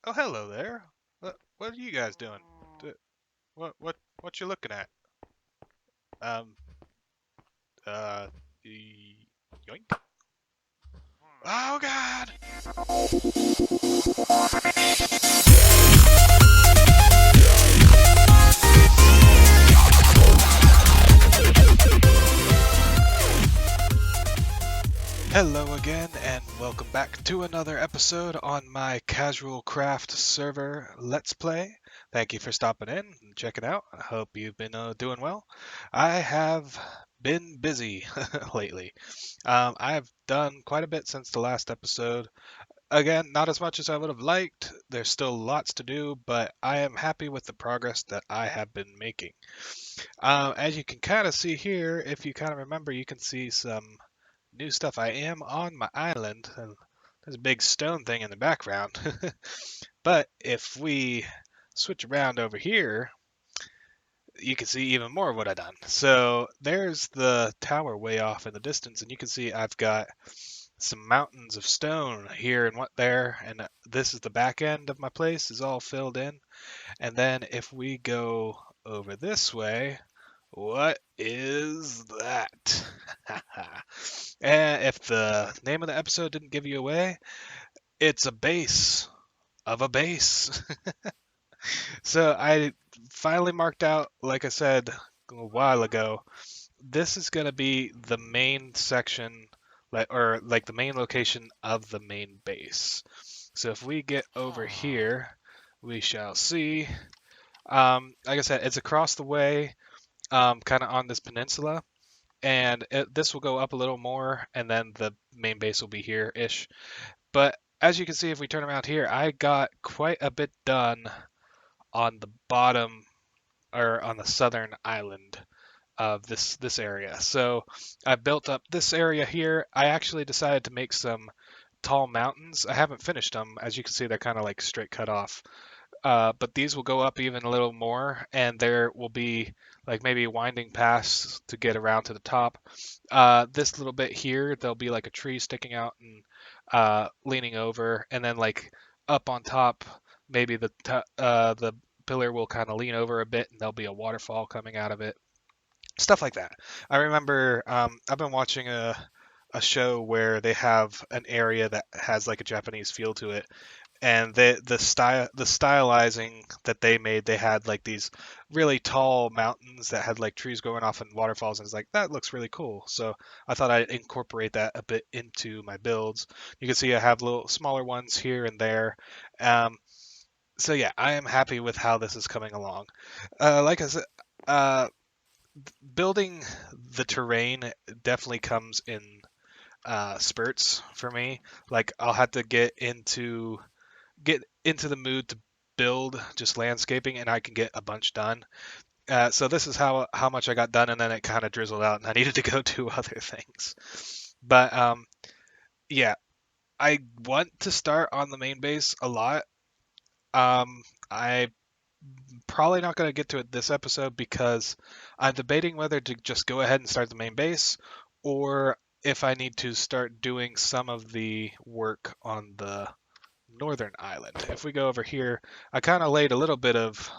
Oh, hello there. What are you guys doing? D- what you looking at? Um, uh, yoink. Oh God! Hello again, and welcome back to another episode on my casual craft server Let's Play. Thank you for stopping in and checking out. I hope you've been doing well. I have been busy lately. I've done quite a bit since the last episode. Again, not as much as I would have liked. There's still lots to do, but I am happy with the progress that I have been making. As you can kind of see here, if you kind of remember, you can see some new stuff. I am on my island, and there's a big stone thing in the background. But if we switch around over here, you can see even more of what I've done. So there's the tower way off in the distance, and you can see I've got some mountains of stone here and what there, and this is the back end of my place is all filled in. And then if we go over this way, what is that? And if the name of the episode didn't give you away, it's a base of a base. So I finally marked out, like I said a while ago, this is going to be the main section, like the main location of the main base. So if we get over here, we shall see. Like I said, it's across the way, kind of on this peninsula, and this will go up a little more, and then the main base will be here-ish. But as you can see, if we turn around here, I got quite a bit done on the bottom or on the southern island of this area. So I built up this area here. I actually decided to make some tall mountains. I haven't finished them. As you can see, they're kind of like straight cut off. But these will go up even a little more, and there will be like maybe winding paths to get around to the top. This little bit here, there'll be like a tree sticking out and leaning over, and then like up on top, maybe the pillar will kind of lean over a bit, and there'll be a waterfall coming out of it. Stuff like that. I remember I've been watching a show where they have an area that has like a Japanese feel to it, and the stylizing that they made, they had like these really tall mountains that had like trees going off and waterfalls, and it's like that looks really cool. So I thought I'd incorporate that a bit into my builds. You can see I have little smaller ones here and there. um, so yeah, I am happy with how this is coming along. Like I said, uh, building the terrain definitely comes in spurts for me. Like I'll have to get into the mood to build just landscaping, and I can get a bunch done. So this is how much I got done, and then it kind of drizzled out, and I needed to go do other things. But yeah, I want to start on the main base a lot. I probably not going to get to it this episode because I'm debating whether to just go ahead and start the main base, or if I need to start doing some of the work on the northern island. If we go over here, I kind of laid a little bit of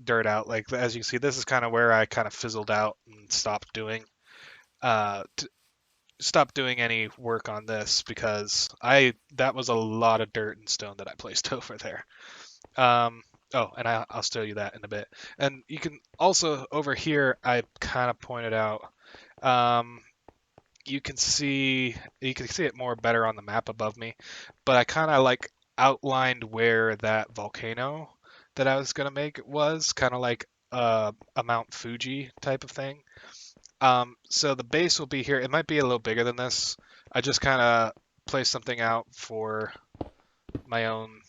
dirt out. Like as you can see, this is kind of where I kind of fizzled out and uh, stopped doing any work on this because I that was a lot of dirt and stone that I placed over there. Um, oh, and I'll show you that in a bit. And you can also over here, I kind of pointed out. Um, you can see it more better on the map above me, but I kind of like outlined where that volcano that I was gonna make was kind of like a Mount Fuji type of thing. So the base will be here. It might be a little bigger than this. I just kind of placed something out for my own.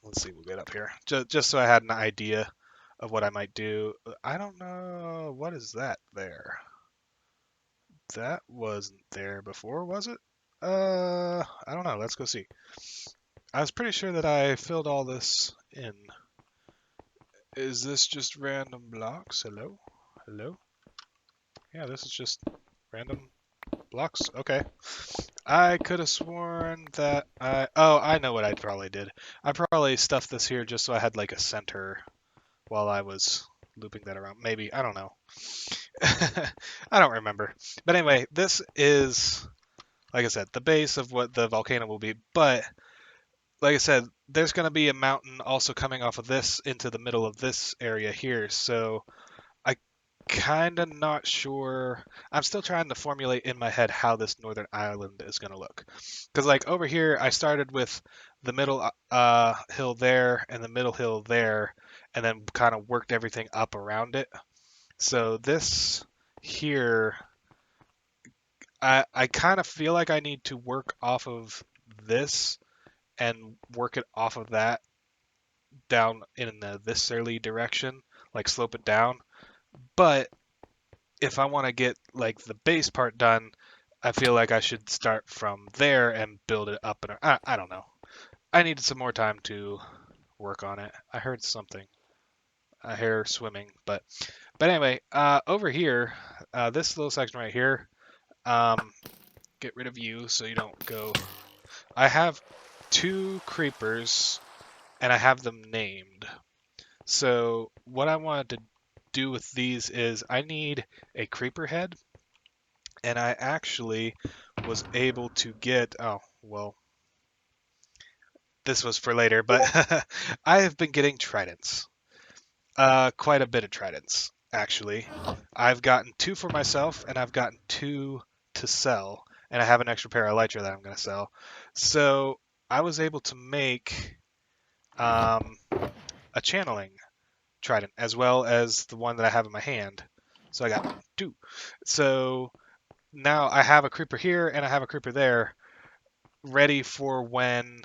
Let's see, we'll get up here just so I had an idea of what I might do. I don't know what is that there. That wasn't there before, was it? I don't know. Let's go see. I was pretty sure that I filled all this in. Is this just random blocks? Hello? Hello? Yeah, this is just random blocks. Okay. I could have sworn that oh, I know what I probably did. I probably stuffed this here just so I had like a center while I was looping that around. Maybe, I don't know. I don't remember. But anyway, this is, like I said, the base of what the volcano will be. But like I said, there's going to be a mountain also coming off of this into the middle of this area here. So I kind of not sure. I'm still trying to formulate in my head how this northern island is going to look. Because like over here, I started with the middle hill there and the middle hill there, and then kind of worked everything up around it. So this here, I kind of feel like I need to work off of this and work it off of that down in this early direction, like slope it down. But if I want to get like the base part done, I feel like I should start from there and build it up. And I don't know. I needed some more time to work on it. I heard something. I hear swimming, but anyway, over here, this little section right here, um, get rid of you so you don't go. I have two creepers and I have them named. So what I wanted to do with these is I need a creeper head, and I actually was able to get, oh, well, this was for later, but I have been getting tridents. Quite a bit of tridents, actually. I've gotten two for myself, and I've gotten two to sell, and I have an extra pair of elytra that I'm going to sell. So I was able to make a channeling trident as well as the one that I have in my hand. So I got two. So now I have a creeper here and I have a creeper there ready for when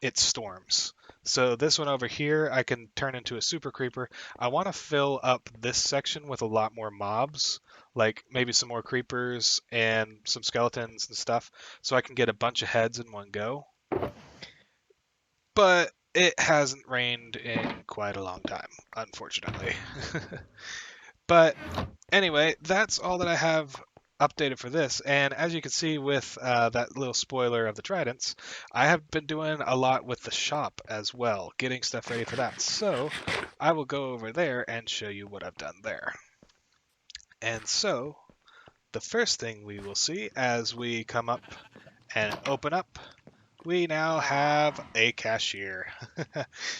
it storms. So this one over here I can turn into a super creeper. I want to fill up this section with a lot more mobs, like maybe some more creepers and some skeletons and stuff, so I can get a bunch of heads in one go. But it hasn't rained in quite a long time, unfortunately. But anyway, that's all that I have updated for this. And as you can see with that little spoiler of the tridents, I have been doing a lot with the shop as well, getting stuff ready for that. So I will go over there and show you what I've done there. And so the first thing we will see as we come up and open up, we now have a cashier.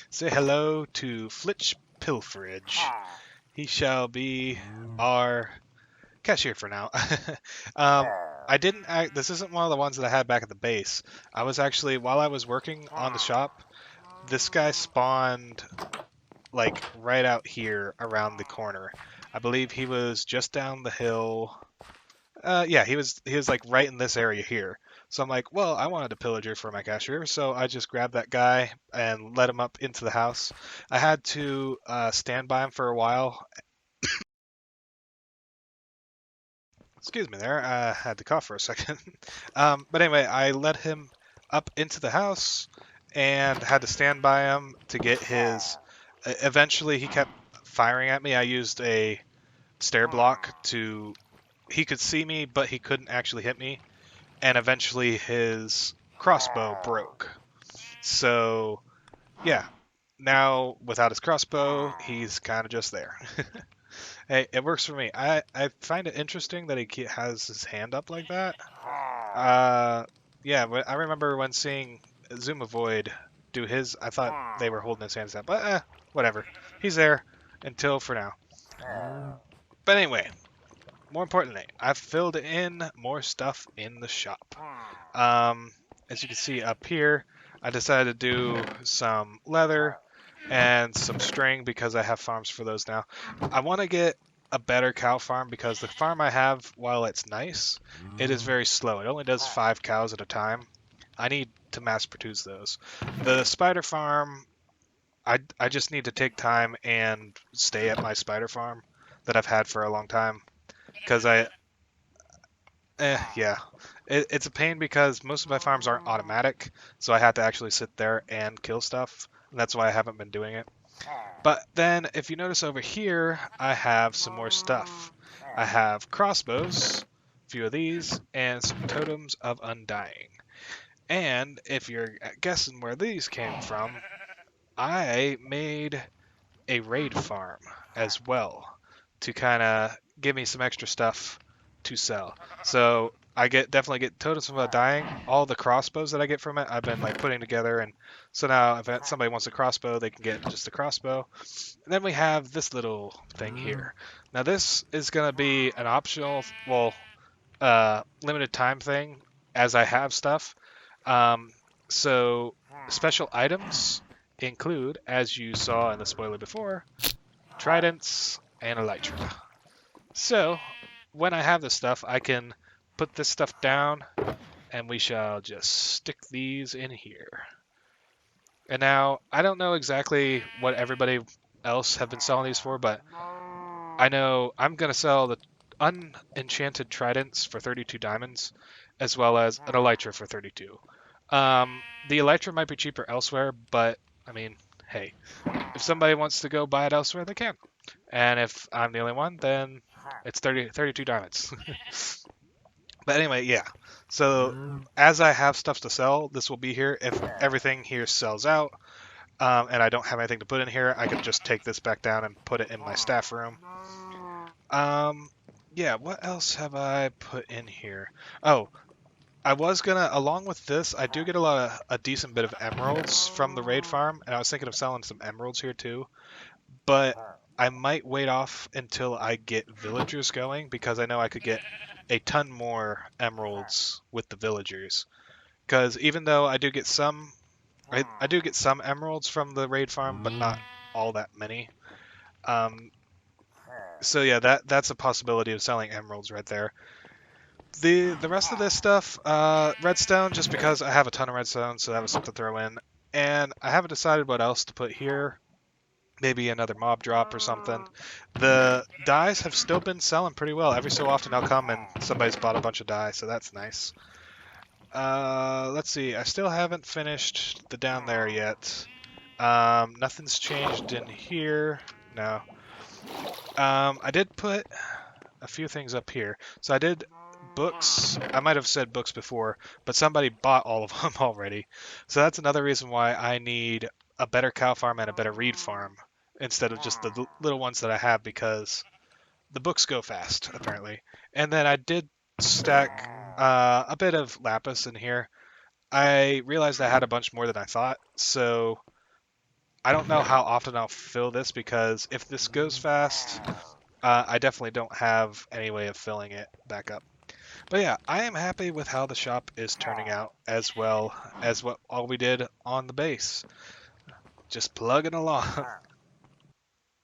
Say hello to Flitch Pilferage. He shall be our cashier for now. I didn't act, this isn't one of the ones that I had back at the base. I was actually, while I was working on the shop, this guy spawned like right out here around the corner. I believe he was just down the hill. Yeah, he was like right in this area here. So I'm like, well, I wanted a pillager for my cashier, so I just grabbed that guy and let him up into the house. I had to stand by him for a while. Excuse me there, I had to cough for a second. But anyway, I let him up into the house and had to stand by him to get his. Eventually, he kept firing at me. I used a stair block to. He could see me, but he couldn't actually hit me. And eventually, his crossbow broke. So, yeah. Now, without his crossbow, he's kind of just there. Hey, it works for me. I find it interesting that he has his hand up like that. Yeah, but I remember when seeing Zuma Void do his, I thought they were holding his hands up, but whatever. He's there until for now. But anyway, more importantly, I've filled in more stuff in the shop. As you can see up here, I decided to do some leather and some string because I have farms for those now. I want to get a better cow farm because the farm I have, while it's nice, it is very slow. It only does 5 cows at a time. I need to mass produce those. The spider farm, I just need to take time and stay at my spider farm that I've had for a long time because yeah. It's a pain because most of my farms aren't automatic, so I have to actually sit there and kill stuff, and that's why I haven't been doing it. But then, if you notice over here, I have some more stuff. I have crossbows, few of these, and some totems of undying. And if you're guessing where these came from, I made a raid farm as well to kind of give me some extra stuff to sell. So I definitely get totems of undying. All the crossbows that I get from it, I've been like putting together, and so now if somebody wants a crossbow, they can get just a crossbow. And then we have this little thing here. Now this is gonna be an optional, well, limited time thing as I have stuff. Um, so special items include, as you saw in the spoiler before, tridents and elytra. So when I have this stuff, I can put this stuff down, and we shall just stick these in here. And now I don't know exactly what everybody else have been selling these for, but I know I'm going to sell the unenchanted tridents for 32 diamonds, as well as an elytra for 32. The elytra might be cheaper elsewhere, but I mean, hey, if somebody wants to go buy it elsewhere, they can. And if I'm the only one, then it's 32 diamonds. But anyway, yeah. So as I have stuff to sell, this will be here. If everything here sells out, and I don't have anything to put in here, I can just take this back down and put it in my staff room. Yeah, what else have I put in here? Oh, I was gonna, along with this, I do get a decent bit of emeralds from the raid farm, and I was thinking of selling some emeralds here too, but I might wait off until I get villagers going, because I know I could get a ton more emeralds with the villagers. Because even though I do get some, I do get some emeralds from the raid farm, but not all that many. So yeah, that's a possibility of selling emeralds right there. The rest of this stuff, redstone, just because I have a ton of redstone, so that was something to throw in. And I haven't decided what else to put here. Maybe another mob drop or something. The dyes have still been selling pretty well. Every so often I'll come and somebody's bought a bunch of dye, so that's nice. Let's see. I still haven't finished the down there yet. Nothing's changed in here. No. I did put a few things up here. So I did books. I might have said books before, but somebody bought all of them already. So that's another reason why I need a better cow farm and a better reed farm instead of just the little ones that I have, because the books go fast, apparently. And then I did stack a bit of lapis in here. I realized I had a bunch more than I thought, so I don't know how often I'll fill this, because if this goes fast, I definitely don't have any way of filling it back up. But yeah, I am happy with how the shop is turning out, as well as what all we did on the base. Just plugging along.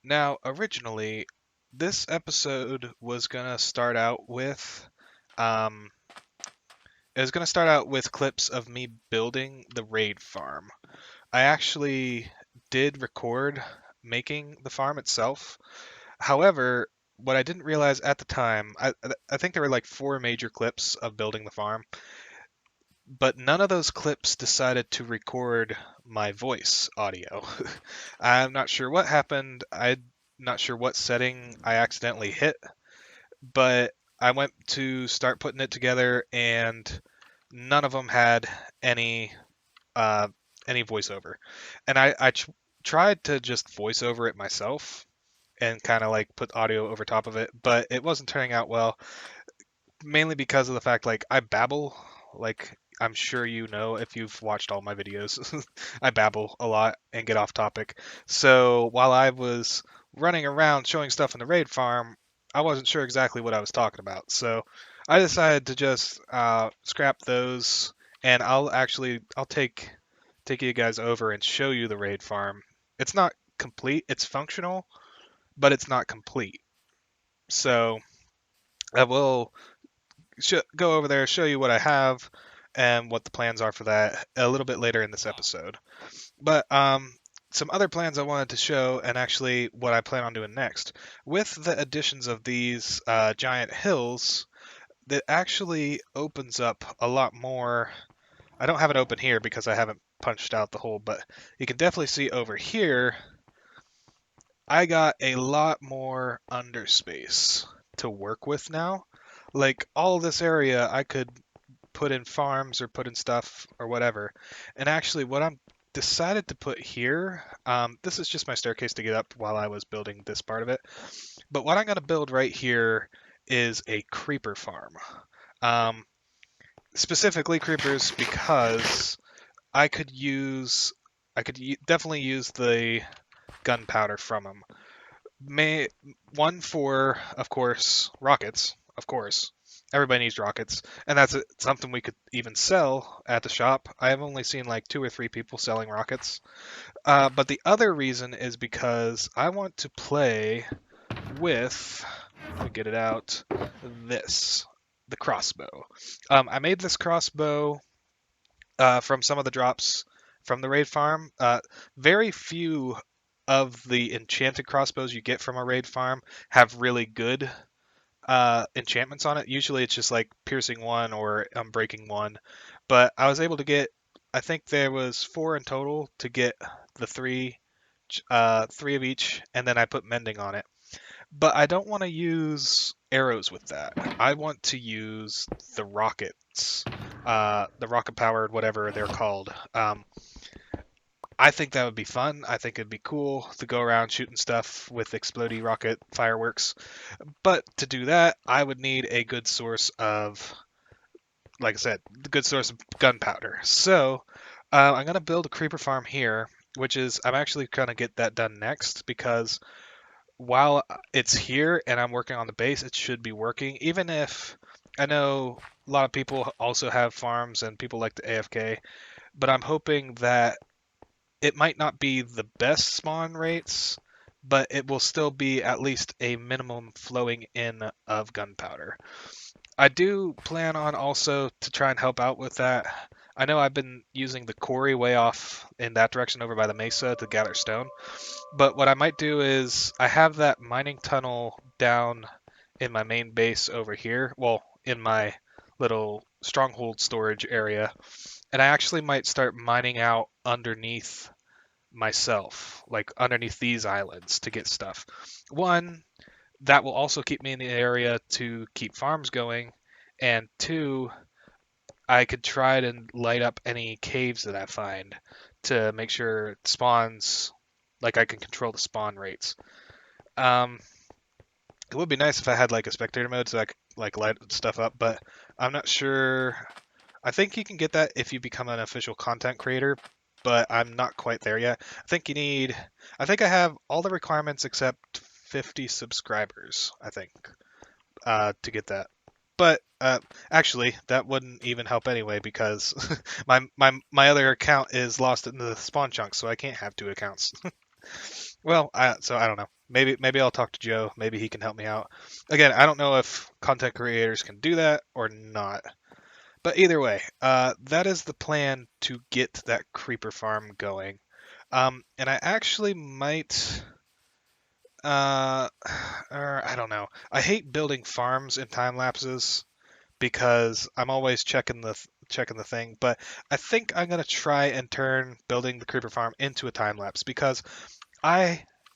Now, originally, this episode was gonna start out with, um, it was gonna start out with clips of me building the raid farm. I actually did record making the farm itself. However, what I didn't realize at the time, I think there were like 4 major clips of building the farm, but none of those clips decided to record my voice audio. I'm not sure what happened. I'm not sure what setting I accidentally hit, but I went to start putting it together, and none of them had any uh, any voiceover. And I tried to just voice over it myself and kind of like put audio over top of it, but it wasn't turning out well, mainly because of the fact, like, I babble, like I'm sure you know if you've watched all my videos. I babble a lot and get off topic. So while I was running around showing stuff in the raid farm, I wasn't sure exactly what I was talking about. So I decided to just scrap those, and I'll take you guys over and show you the raid farm. It's not complete, it's functional, but it's not complete. So I will go over there, show you what I have and what the plans are for that a little bit later in this episode. But some other plans I wanted to show, and actually what I plan on doing next. With the additions of these giant hills, that actually opens up a lot more. I don't have it open here because I haven't punched out the hole, but you can definitely see over here, I got a lot more underspace to work with now. Like all this area, I could put in farms or put in stuff or whatever. And actually, what I'm decided to put here, this is just my staircase to get up while I was building this part of it. But what I'm going to build right here is a creeper farm. Um, Specifically creepers because I could definitely use the gunpowder from them. May one for, of course, rockets. Of course, everybody needs rockets, and that's something we could even sell at the shop. I have only seen like 2 or 3 people selling rockets. But the other reason is because I want to play with. Let me get it out. The crossbow. I made this crossbow from some of the drops from the raid farm. Very few of the enchanted crossbows you get from a raid farm have really good enchantments on it. Usually it's just like piercing 1 or unbreaking 1. But I was able to get, I think there was 4 in total to get the 3 of each, and then I put mending on it. But I don't want to use arrows with that. I want to use the rockets, the rocket powered, whatever they're called. I think that would be fun. I think it'd be cool to go around shooting stuff with explodey rocket fireworks. But to do that, I would need a good source of, like I said, a good source of gunpowder. So I'm going to build a creeper farm here, which is, I'm actually going to get that done next because while it's here and I'm working on the base, it should be working. Even if I know a lot of people also have farms and people like to AFK, but I'm hoping that it might not be the best spawn rates, but it will still be at least a minimum flowing in of gunpowder. I do plan on also to try and help out with that. I know I've been using the quarry way off in that direction over by the mesa to gather stone. But what I might do is I have that mining tunnel down in my main base over here. Well, in my little stronghold storage area. And I actually might start mining out underneath myself, like underneath these islands to get stuff. One, that will also keep me in the area to keep farms going. And 2, I could try to light up any caves that I find to make sure it spawns, like I can control the spawn rates. Um, it would be nice if I had like a spectator mode so I could like light stuff up, but I'm not sure. I think you can get that if you become an official content creator, but I'm not quite there yet. I think I have all the requirements except 50 subscribers, I think, to get that. But actually, that wouldn't even help anyway because my other account is lost in the spawn chunk, so I can't have 2 accounts. Well, so I don't know. Maybe I'll talk to Joe. Maybe he can help me out. Again, I don't know if content creators can do that or not. But either way, that is the plan to get that creeper farm going. And I actually might, or I don't know. I hate building farms in time lapses because I'm always checking the thing. But I think I'm gonna try and turn building the creeper farm into a time lapse because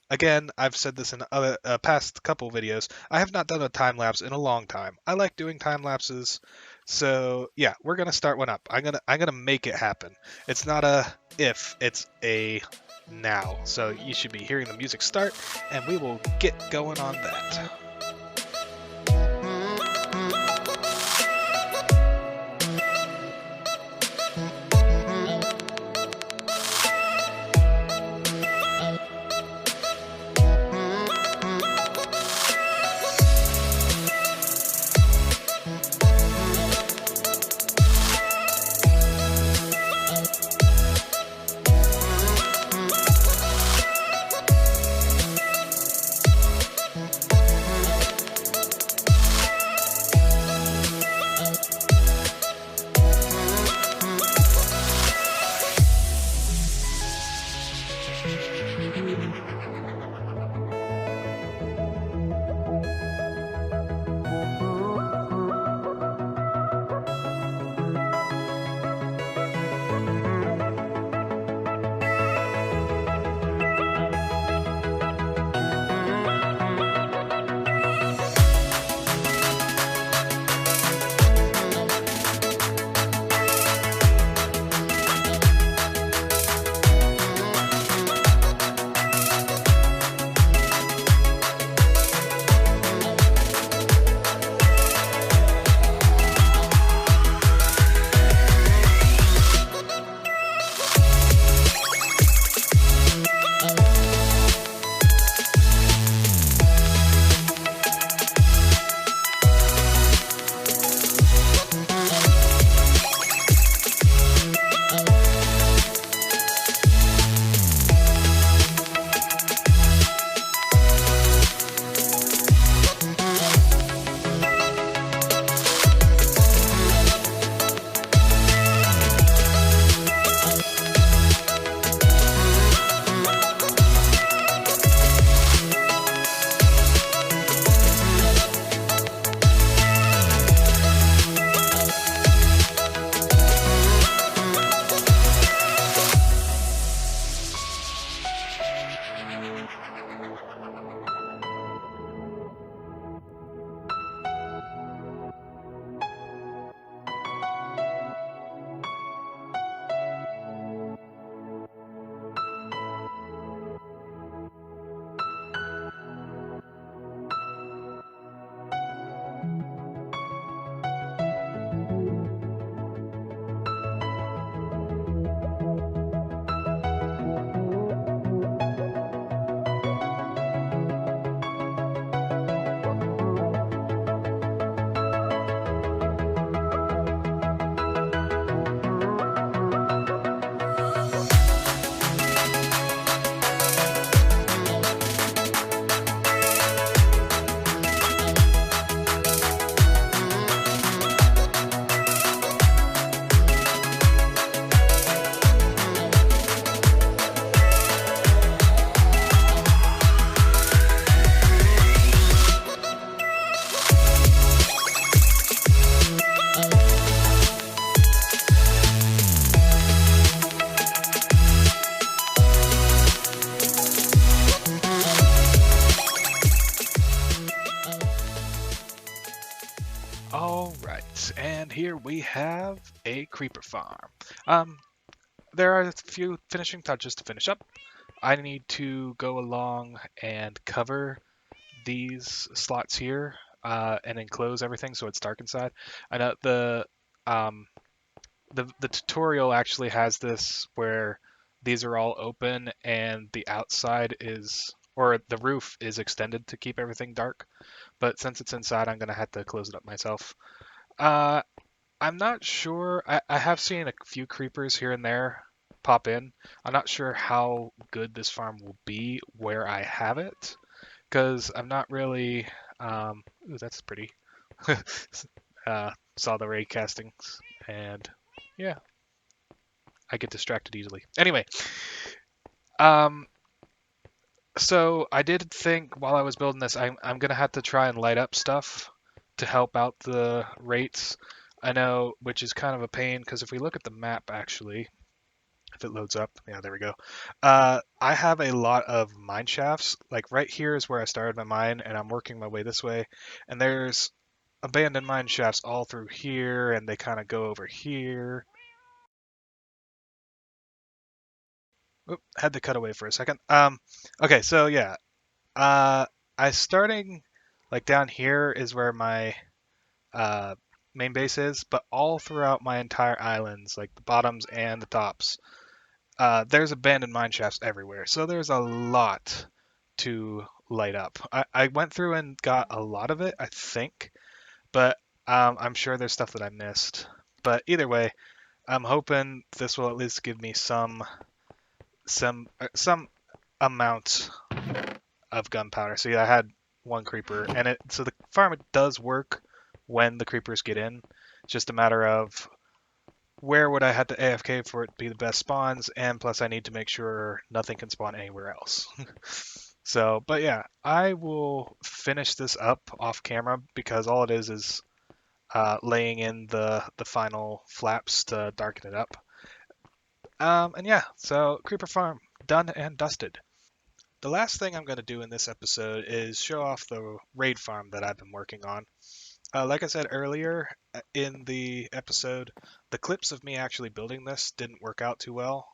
again, I've said this in other past couple videos. I have not done a time lapse in a long time. I like doing time lapses, so yeah, we're gonna start one up. I'm gonna make it happen. It's not a if, it's a now. So you should be hearing the music start, and we will get going on that. here we have a creeper farm. Um, there are a few finishing touches to finish up. I need to go along and cover these slots here and enclose everything so it's dark inside. I know um, the tutorial actually has this where these are all open and the outside is or the roof is extended to keep everything dark. But since it's inside, I'm gonna have to close it up myself. Uh, I'm not sure. I have seen a few creepers here and there pop in. I'm not sure how good this farm will be where I have it, because I'm not really. Ooh, that's pretty. Saw the ray castings, and yeah, I get distracted easily. Anyway, um, so I did think while I was building this, I'm gonna have to try and light up stuff to help out the rates. I know, which is kind of a pain because if we look at the map actually, if it loads up, yeah, there we go. I have a lot of mine shafts. Like right here is where I started my mine, and I'm working my way this way. And there's abandoned mine shafts all through here, and they kind of go over here. Oop, had to cut away for a second. Okay, so yeah, I starting like down here is where my uh, main base is, but all throughout my entire islands, like the bottoms and the tops, there's abandoned mine shafts everywhere. So there's a lot to light up. I went through and got a lot of it, I think, but I'm sure there's stuff that I missed. But either way, I'm hoping this will at least give me some amount of gunpowder. So yeah, I had one creeper, and so the farm does work when the creepers get in. It's just a matter of where would I have to AFK for it to be the best spawns, and plus I need to make sure nothing can spawn anywhere else. So, but yeah, I will finish this up off camera because all it is laying in the final flaps to darken it up. And yeah, so Creeper Farm done and dusted. The last thing I'm going to do in this episode is show off the raid farm that I've been working on. Like I said earlier in the episode, the clips of me actually building this didn't work out too well.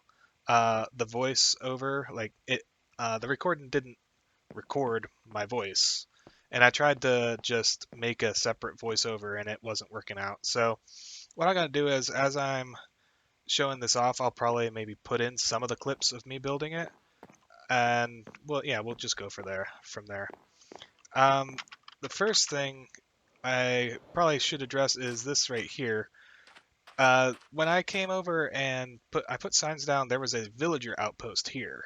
The voice over, the recording didn't record my voice. And I tried to just make a separate voiceover and it wasn't working out. So what I'm going to do is, as I'm showing this off, I'll probably maybe put in some of the clips of me building it. And well, yeah, we'll just go from there. Um, the first thing I probably should address is this right here. When I came over and I put signs down, there was a villager outpost here,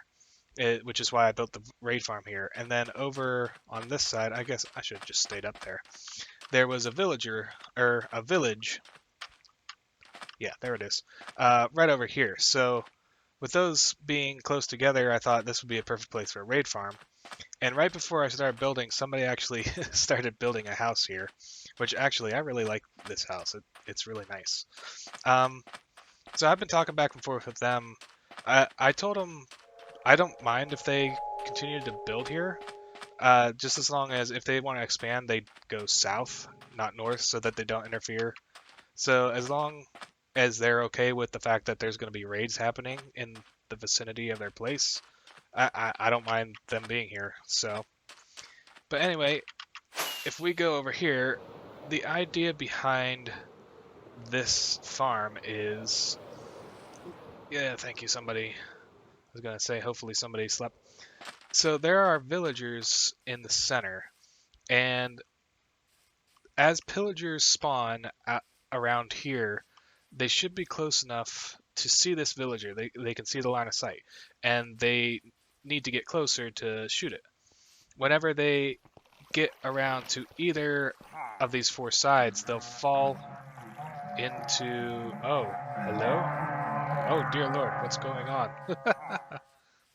which is why I built the raid farm here. And then over on this side, I guess I should have just stayed up there. There was a villager, or a village. Yeah, there it is. Right over here. So with those being close together, I thought this would be a perfect place for a raid farm. And right before I started building, somebody actually started building a house here, which actually I really like this house. It's really nice. Um, so I've been talking back and forth with them. I told them I don't mind if they continue to build here, just as long as if they want to expand, they go south, not north, so that they don't interfere. So as long as they're okay with the fact that there's going to be raids happening in the vicinity of their place, I don't mind them being here. So, but anyway, if we go over here, the idea behind this farm is, yeah, thank you, somebody. I was gonna say, hopefully somebody slept. So there are villagers in the center, and as pillagers spawn around here, they should be close enough to see this villager. They can see the line of sight, and they need to get closer to shoot it. Whenever they get around to either of these four sides, they'll fall into... Oh, hello? Oh, dear Lord, what's going on?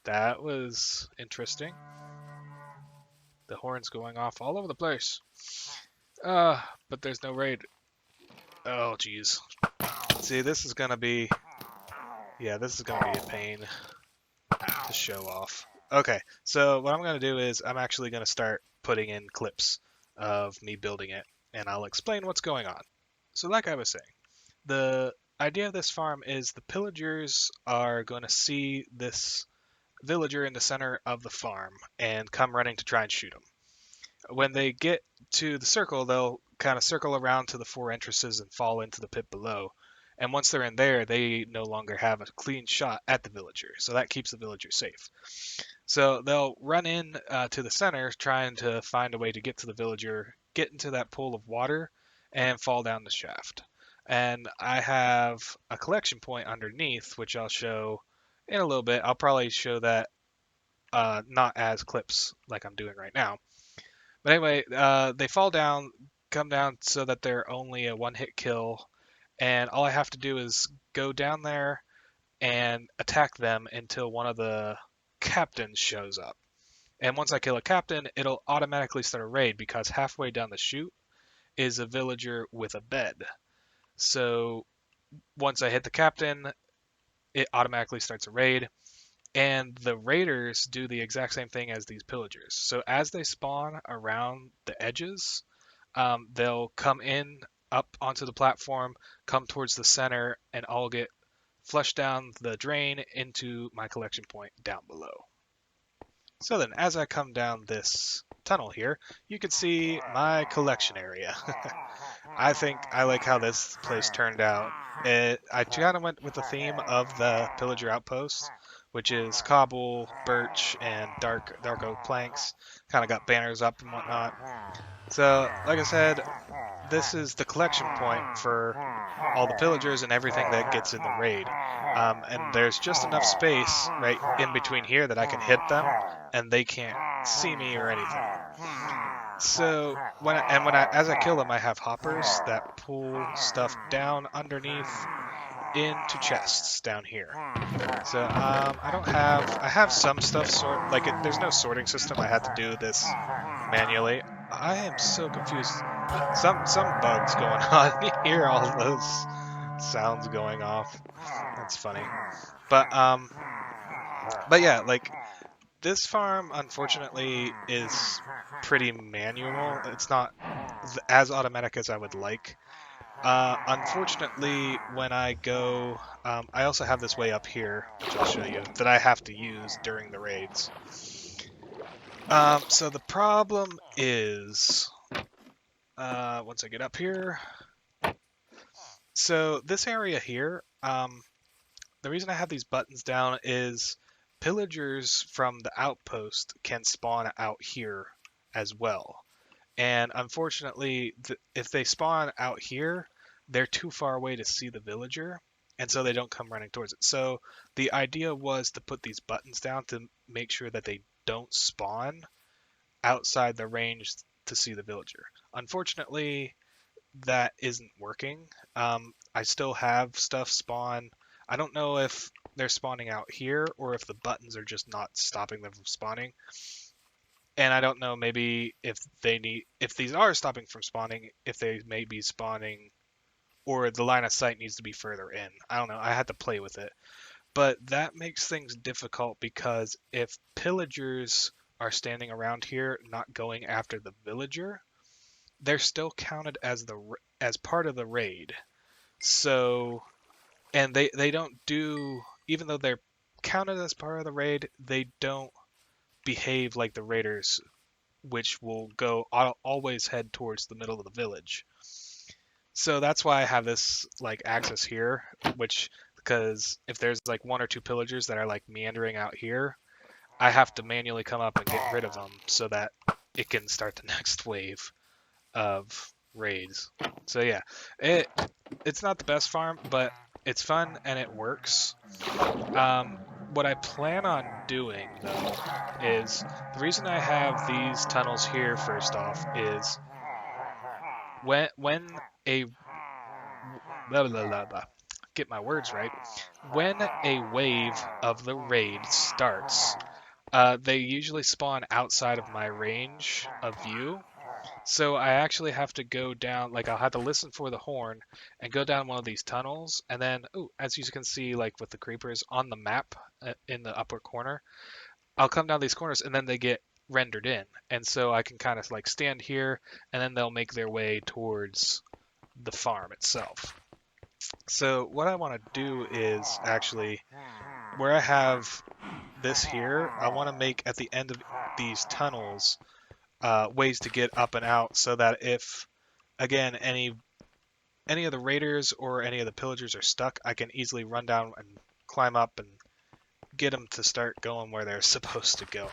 That was interesting. The horn's going off all over the place. But there's no raid. Oh, jeez. See, this is gonna be... Yeah, this is gonna be a pain to show off. Okay, so what I'm gonna do is I'm actually gonna start putting in clips of me building it, and I'll explain what's going on. So like I was saying, the idea of this farm is the pillagers are going to see this villager in the center of the farm and come running to try and shoot him. When they get to the circle, they'll kind of circle around to the four entrances and fall into the pit below. And once they're in there, they no longer have a clean shot at the villager, so that keeps the villager safe. So they'll run in to the center, trying to find a way to get to the villager, get into that pool of water, and fall down the shaft. And I have a collection point underneath, which I'll show in a little bit. I'll probably show that not as clips like I'm doing right now. But anyway, they fall down, come down so that they're only a one-hit kill, and all I have to do is go down there and attack them until one of the captains shows up. And once I kill a captain, it'll automatically start a raid because halfway down the chute is a villager with a bed. So once I hit the captain, it automatically starts a raid. And the raiders do the exact same thing as these pillagers. So as they spawn around the edges, they'll come in up onto the platform, come towards the center, and I'll get flushed down the drain into my collection point down below. So then, as I come down this tunnel here, you can see my collection area. I think I like how this place turned out. I kind of went with the theme of the Pillager Outpost, which is cobble, birch, and dark oak planks. Kind of got banners up and whatnot. So, like I said, this is the collection point for all the pillagers and everything that gets in the raid. And there's just enough space right in between here that I can hit them and they can't see me or anything. So as I kill them, I have hoppers that pull stuff down underneath into chests down here. So I have some stuff there's no sorting system. I had to do this manually. I am so confused. Some bugs going on. You hear all those sounds going off. That's funny. But yeah, like this farm unfortunately is pretty manual. It's not as automatic as I would like. Unfortunately, when I go, I also have this way up here, which I'll show you, that I have to use during the raids. So the problem is, once I get up here, so this area here, the reason I have these buttons down is pillagers from the outpost can spawn out here as well. And unfortunately, if they spawn out here, they're too far away to see the villager, and so they don't come running towards it. So the idea was to put these buttons down to make sure that they don't spawn outside the range to see the villager. Unfortunately, that isn't working. I still have stuff spawn. I don't know if they're spawning out here or if the buttons are just not stopping them from spawning. And I don't know maybe if these are stopping from spawning, if they may be spawning or the line of sight needs to be further in. I don't know. I had to play with it. But that makes things difficult because if pillagers are standing around here not going after the villager, they're still counted as part of the raid. So and they don't do, even though they're counted as part of the raid, they don't behave like the raiders, which will go always head towards the middle of the village. So that's why I have this like axis here, which because if there's like one or two pillagers that are like meandering out here, I have to manually come up and get rid of them so that it can start the next wave of raids. So yeah, it's not the best farm, but it's fun and it works. What I plan on doing though is the reason I have these tunnels here first off is when a blah, blah, blah, blah, get my words right. When a wave of the raid starts, they usually spawn outside of my range of view. So I actually have to go down, like I'll have to listen for the horn and go down one of these tunnels. And then, as you can see, like with the creepers on the map in the upper corner, I'll come down these corners and then they get rendered in. And so I can kind of like stand here and then they'll make their way towards the farm itself. So what I want to do is actually, where I have this here, I want to make at the end of these tunnels ways to get up and out, so that if, again, any of the raiders or any of the pillagers are stuck, I can easily run down and climb up and get them to start going where they're supposed to go.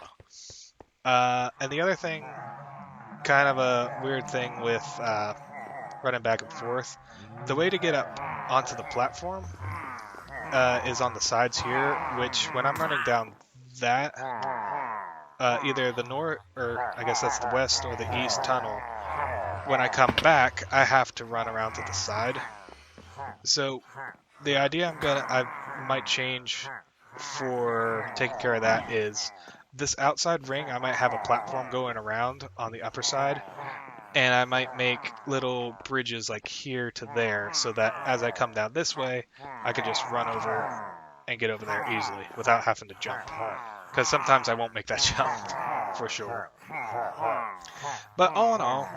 And the other thing, kind of a weird thing with running back and forth, the way to get up onto the platform is on the sides here, which when I'm running down that, either the north, or I guess that's the west or the east tunnel, when I come back, I have to run around to the side. So the idea I might change for taking care of that is this outside ring, I might have a platform going around on the upper side, and I might make little bridges like here to there, so that as I come down this way, I can just run over and get over there easily without having to jump. Because sometimes I won't make that jump, for sure. But all in all,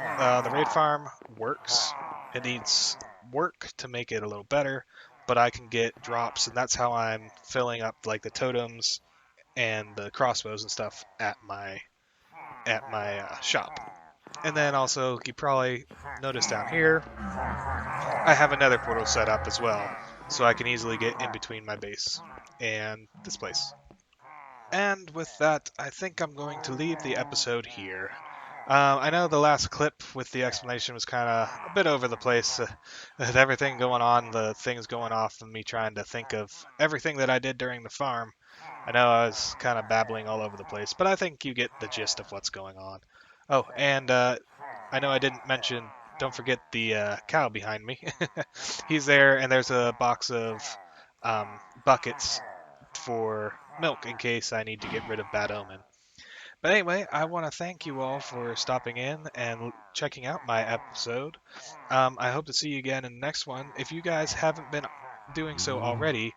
the raid farm works. It needs work to make it a little better, but I can get drops, and that's how I'm filling up like the totems and the crossbows and stuff at my shop. And then also, you probably notice down here, I have another portal set up as well, so I can easily get in between my base and this place. And with that, I think I'm going to leave the episode here. I know the last clip with the explanation was kind of a bit over the place, with everything going on, the things going off, and me trying to think of everything that I did during the farm. I know I was kind of babbling all over the place, but I think you get the gist of what's going on. Oh, and I know I didn't mention, don't forget the cow behind me. He's there, and there's a box of buckets for milk in case I need to get rid of Bad Omen. But anyway, I want to thank you all for stopping in and checking out my episode. I hope to see you again in the next one. If you guys haven't been doing so already,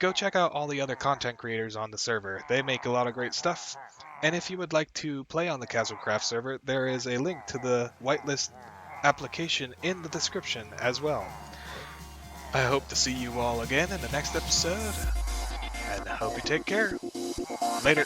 go check out all the other content creators on the server. They make a lot of great stuff. And if you would like to play on the Casual Craft server, there is a link to the Whitelist application in the description as well. I hope to see you all again in the next episode, and I hope you take care. Later.